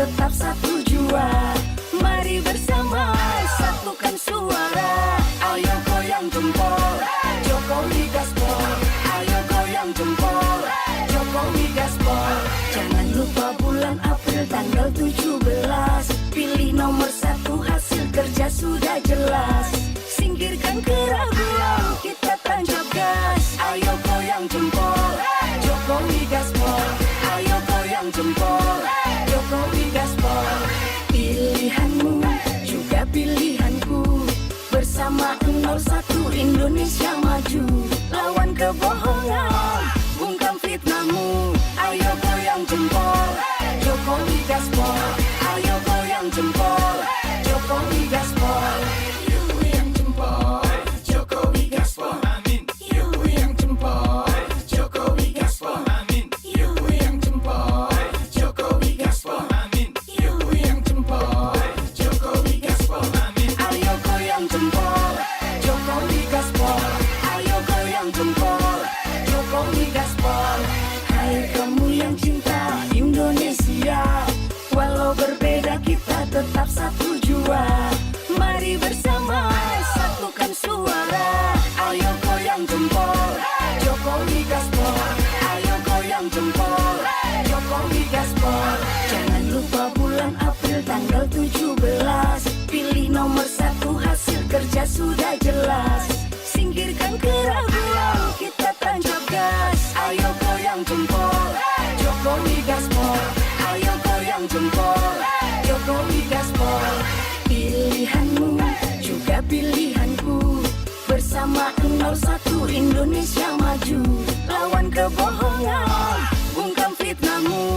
tetap satu jua. Mari bersama satukan suara. Ayo goyang jempol, Jokowi gaspol. Ayo goyang jempol, Jokowi gaspol. Jangan lupa bulan April tanggal 17. Pilih nomor 1, hasil kerja sudah jelas. Singkirkan keraguan, kita tancap gas. Ayo goyang jempol, Jokowi gaspol. Ayo goyang jempol, Jokowi gaspol. Pilihanmu juga pilihanku. Bersama 01 Indonesia maju. Lawan kebohongan, bungkam fitnahmu. Ayo goyang jempol, Jokowi gaspol. Ayo goyang jempol, Jokowi gaspol. Goyang jempol, Jokowi gaspol. Goyang jempol, Jokowi gaspol. Goyang jempol, Jokowi gaspol. Goyang jempol, Jokowi gaspol. Ayo goyang jempol, Jokowi gaspol. Ayo goyang jempol, Jokowi gaspol. Hai kamu yang cinta Indonesia, walau berbeda kita tetap satu jua. Mari bersama satukan suara. Ayo goyang jempol, Jokowi gaspol. Ayo goyang jempol, Jokowi gaspol. Jangan lupa bulan April tanggal 17. Pilih nomor 1, hasil kerja sudah jelas. Singkirkan keraguan, kita tancap gas. Ayo goyang jempol, Jokowi gaspol. Ayo goyang jempol, Jokowi gaspol. Pilihanmu juga pilihanku. Bersama 01 Indonesia maju. Lawan kebohongan, bungkam fitnahmu.